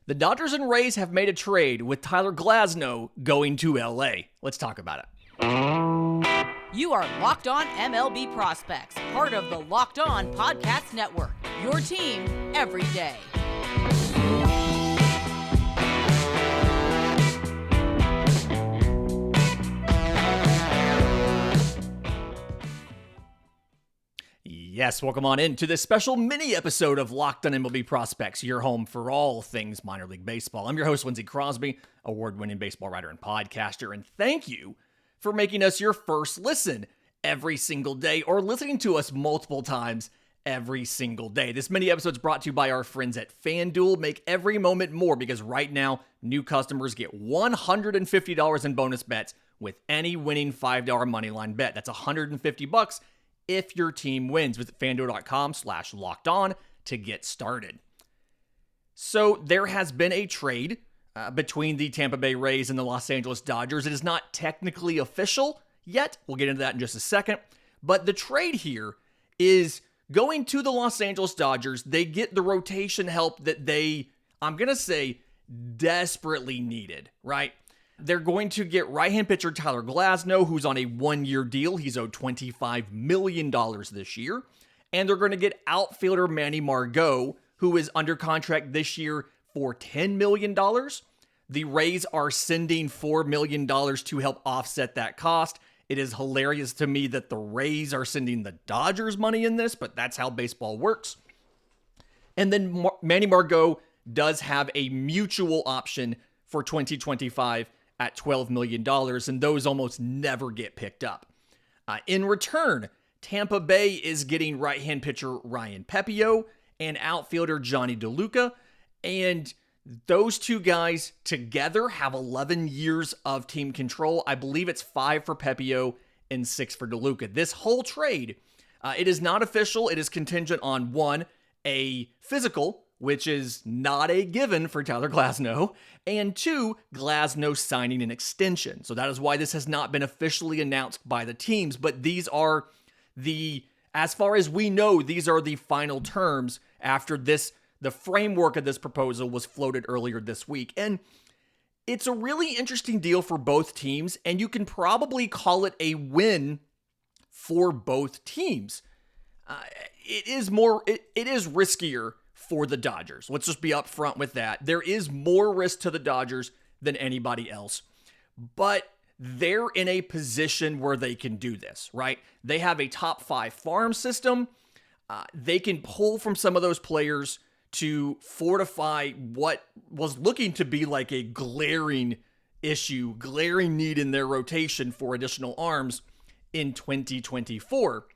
The Dodgers and Rays have made a trade with Tyler Glasnow going to LA. Let's talk about it. You are Locked On MLB Prospects, part of the Locked On Podcast Network. Your team every day. Yes, welcome on in to this special mini episode of Locked On MLB Prospects, your home for all things minor league baseball. I'm your host, Lindsay Crosby, award-winning baseball writer and podcaster, and thank you for making us your first listen every single day or listening to us multiple times every single day. This mini episode is brought to you by our friends at FanDuel. Make every moment more because right now, new customers get $150 in bonus bets with any winning $5 moneyline bet. That's $150 if your team wins. Visit FanDuel.com/locked on to get started. So there has been a trade between the Tampa Bay Rays and the Los Angeles Dodgers. It is not technically official yet. We'll get into that in just a second. But the trade here is going to the Los Angeles Dodgers. They get the rotation help that they, I'm going to say, desperately needed, right? They're going to get right-hand pitcher Tyler Glasnow, who's on a one-year deal. He's owed $25 million this year. And they're going to get outfielder Manny Margot, who is under contract this year for $10 million. The Rays are sending $4 million to help offset that cost. It is hilarious to me that the Rays are sending the Dodgers money in this, but that's how baseball works. And then Manny Margot does have a mutual option for 2025 at $12 million, and those almost never get picked up. In return, Tampa Bay is getting right-hand pitcher Ryan Pepiot and outfielder Jonny Deluca, and those two guys together have 11 years of team control. I believe it's 5 for Pepiot and 6 for Deluca. This whole trade, it is not official. It is contingent on, one, a physical, which is not a given for Tyler Glasnow, and 2, Glasnow signing an extension. So that is why this has not been officially announced by the teams, but these are as far as we know, these are the final terms after the framework of this proposal was floated earlier this week. And it's a really interesting deal for both teams, and you can probably call it a win for both teams. It is riskier for the Dodgers. Let's just be upfront with that. There is more risk to the Dodgers than anybody else, but they're in a position where they can do this, right? They have a top 5 farm system. They can pull from some of those players to fortify what was looking to be like a glaring need in their rotation for additional arms in 2024.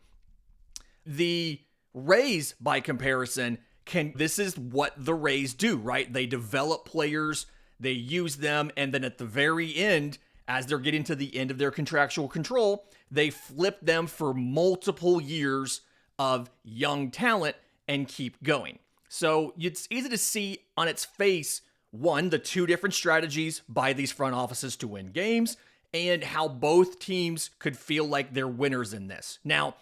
The Rays, by comparison, this is what the Rays do, right? They develop players, they use them, and then at the very end, as they're getting to the end of their contractual control, they flip them for multiple years of young talent and keep going. So it's easy to see on its face, one, the two different strategies by these front offices to win games, and how both teams could feel like they're winners in this. Now,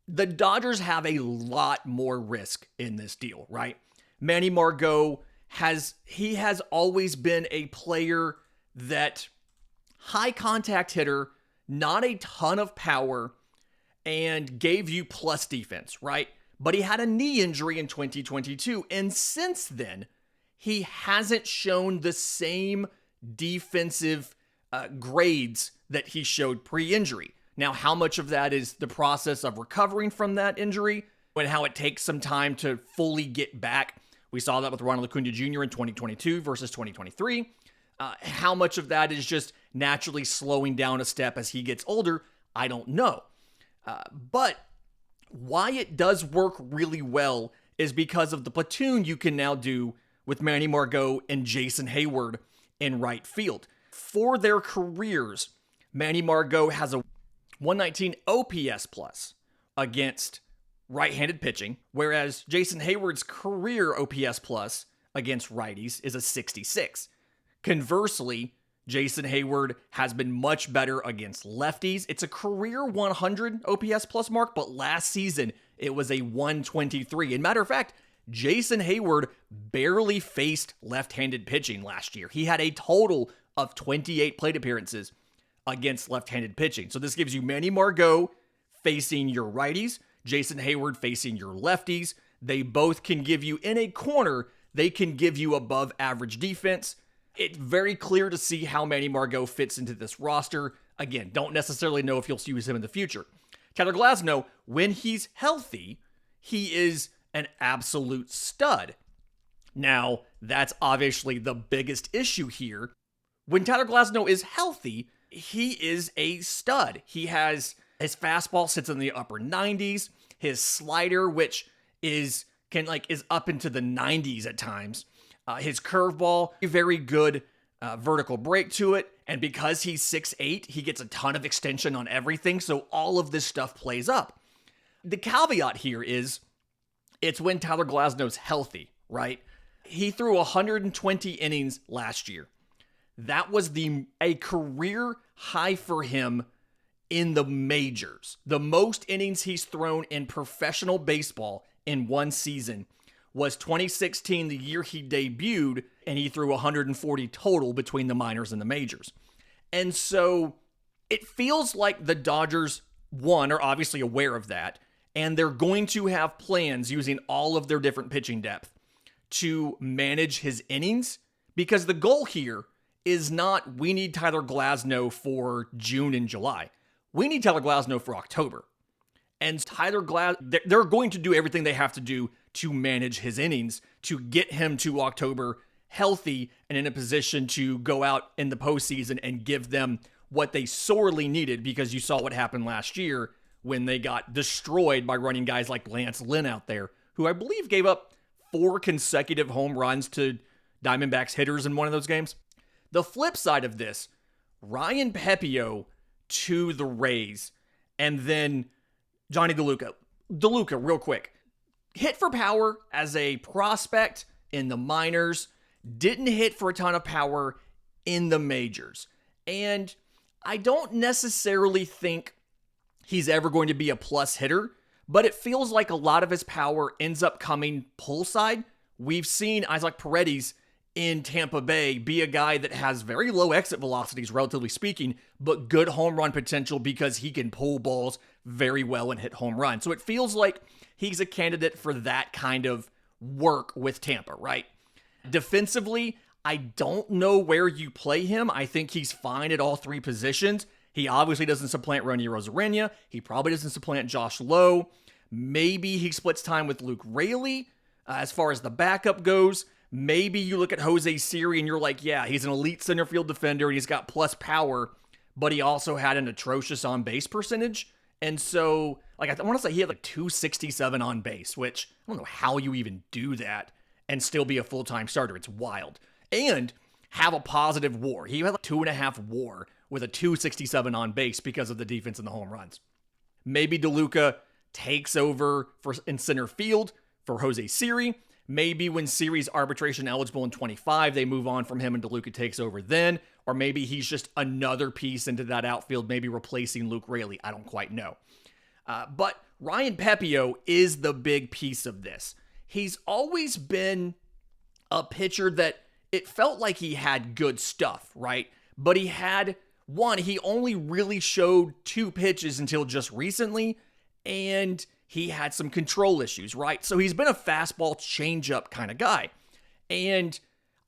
the Dodgers have a lot more risk in this deal, right? Manny Margot has always been a player that high contact hitter, not a ton of power, and gave you plus defense, right? But he had a knee injury in 2022, and since then, he hasn't shown the same defensive grades that he showed pre-injury. Now, how much of that is the process of recovering from that injury and how it takes some time to fully get back? We saw that with Ronald Acuna Jr. in 2022 versus 2023. How much of that is just naturally slowing down a step as he gets older? I don't know. But why it does work really well is because of the platoon you can now do with Manny Margot and Jason Hayward in right field. For their careers, Manny Margot has a 119 OPS plus against right-handed pitching, whereas Jason Hayward's career OPS plus against righties is a 66. Conversely, Jason Hayward has been much better against lefties. It's a career 100 OPS plus mark, but last season it was a 123. And matter of fact, Jason Hayward barely faced left-handed pitching last year. He had a total of 28 plate appearances against left-handed pitching. So this gives you Manny Margot facing your righties, Jason Hayward facing your lefties. They both can give you, in a corner, they can give you above average defense. It's very clear to see how Manny Margot fits into this roster. Again, don't necessarily know if you'll use him in the future. Tyler Glasnow, when he's healthy, he is an absolute stud. Now, that's obviously the biggest issue here. When Tyler Glasnow is healthy, he is a stud. He has, his fastball sits in the upper 90s. His slider, which is up into the 90s at times. His curveball, very good vertical break to it. And because he's 6'8", he gets a ton of extension on everything. So all of this stuff plays up. The caveat here is it's when Tyler Glasnow's healthy, right? He threw 120 innings last year. That was a career high for him in the majors. The most innings he's thrown in professional baseball in one season was 2016, the year he debuted, and he threw 140 total between the minors and the majors. And so it feels like the Dodgers, one, are obviously aware of that, and they're going to have plans using all of their different pitching depth to manage his innings, because the goal here is not, we need Tyler Glasnow for June and July. We need Tyler Glasnow for October. And they're going to do everything they have to do to manage his innings, to get him to October healthy and in a position to go out in the postseason and give them what they sorely needed, because you saw what happened last year when they got destroyed by running guys like Lance Lynn out there, who I believe gave up 4 consecutive home runs to Diamondbacks hitters in one of those games. The flip side of this, Ryan Pepiot to the Rays, and then Jonny Deluca. Deluca, real quick. Hit for power as a prospect in the minors, didn't hit for a ton of power in the majors. And I don't necessarily think he's ever going to be a plus hitter, but it feels like a lot of his power ends up coming pull side. We've seen Isaac Paredes in Tampa Bay be a guy that has very low exit velocities, relatively speaking, but good home run potential because he can pull balls very well and hit home runs. So it feels like he's a candidate for that kind of work with Tampa, right? Defensively, I don't know where you play him. I think he's fine at all 3 positions. He obviously doesn't supplant Ronny Rosarena. He probably doesn't supplant Josh Lowe. Maybe he splits time with Luke Raley. As far as the backup goes, maybe you look at Jose Siri and you're like, yeah, he's an elite center field defender. He's got plus power, but he also had an atrocious on-base percentage. And so, I want to say he had 267 on base, which I don't know how you even do that and still be a full-time starter. It's wild. And have a positive WAR. He had 2.5 WAR with a 267 on base because of the defense and the home runs. Maybe Deluca takes over in center field for Jose Siri. Maybe when Siri's arbitration eligible in 25, they move on from him and Deluca takes over then. Or maybe he's just another piece into that outfield, maybe replacing Luke Raley. I don't quite know. But Ryan Pepiot is the big piece of this. He's always been a pitcher that it felt like he had good stuff, right? But he only really showed 2 pitches until just recently, and he had some control issues, right? So he's been a fastball changeup kind of guy. And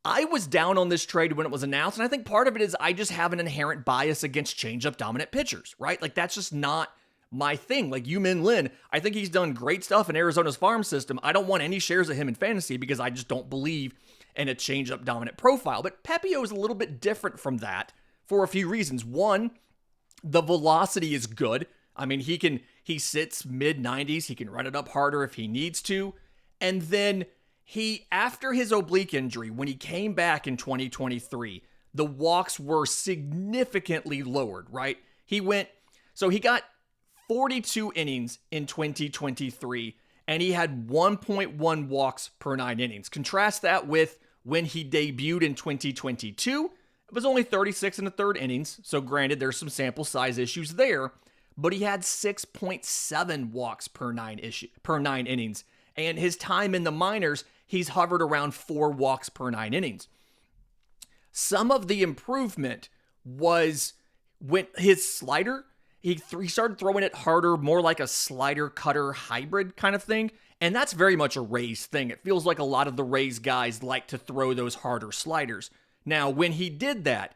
I was down on this trade when it was announced, and I think part of it is I just have an inherent bias against changeup dominant pitchers, right? That's just not my thing. Yu-Min Lin, I think he's done great stuff in Arizona's farm system. I don't want any shares of him in fantasy because I just don't believe in a changeup dominant profile. But Pepiot is a little bit different from that for a few reasons. One, the velocity is good. I mean, he sits mid-90s. He can run it up harder if he needs to. And then after his oblique injury, when he came back in 2023, the walks were significantly lowered, right? He got 42 innings in 2023, and he had 1.1 walks per 9 innings. Contrast that with when he debuted in 2022. It was only 36 1/3 innings, so granted, there's some sample size issues there, but he had 6.7 walks per 9 innings. And his time in the minors, he's hovered around 4 walks per 9 innings. Some of the improvement was when his slider, he started throwing it harder, more like a slider cutter hybrid kind of thing. And that's very much a Rays thing. It feels like a lot of the Rays guys like to throw those harder sliders. Now, when he did that,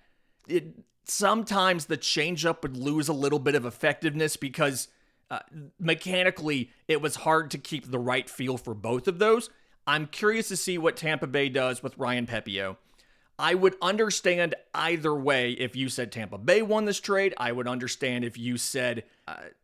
sometimes the changeup would lose a little bit of effectiveness because mechanically it was hard to keep the right feel for both of those. I'm curious to see what Tampa Bay does with Ryan Pepiot. I would understand either way if you said Tampa Bay won this trade. I would understand if you said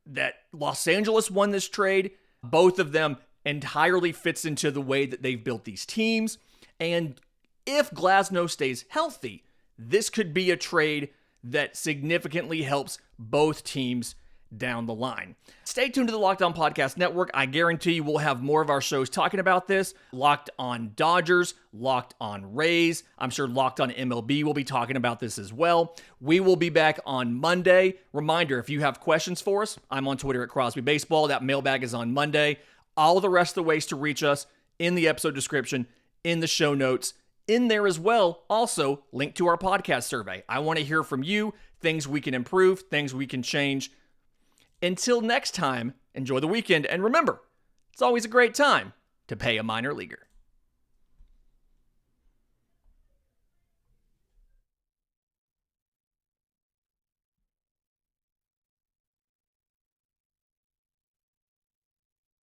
that Los Angeles won this trade. Both of them entirely fits into the way that they've built these teams. And if Glasnow stays healthy, this could be a trade that significantly helps both teams down the line. Stay tuned to the Locked On Podcast Network. I guarantee you we'll have more of our shows talking about this. Locked On Dodgers, Locked On Rays. I'm sure Locked On MLB will be talking about this as well. We will be back on Monday. Reminder, if you have questions for us, I'm on Twitter at Crosby Baseball. That mailbag is on Monday. All of the rest of the ways to reach us in the episode description, in the show notes, in there as well. Also, link to our podcast survey. I want to hear from you, things we can improve, things we can change. Until next time, enjoy the weekend, and remember, it's always a great time to pay a minor leaguer.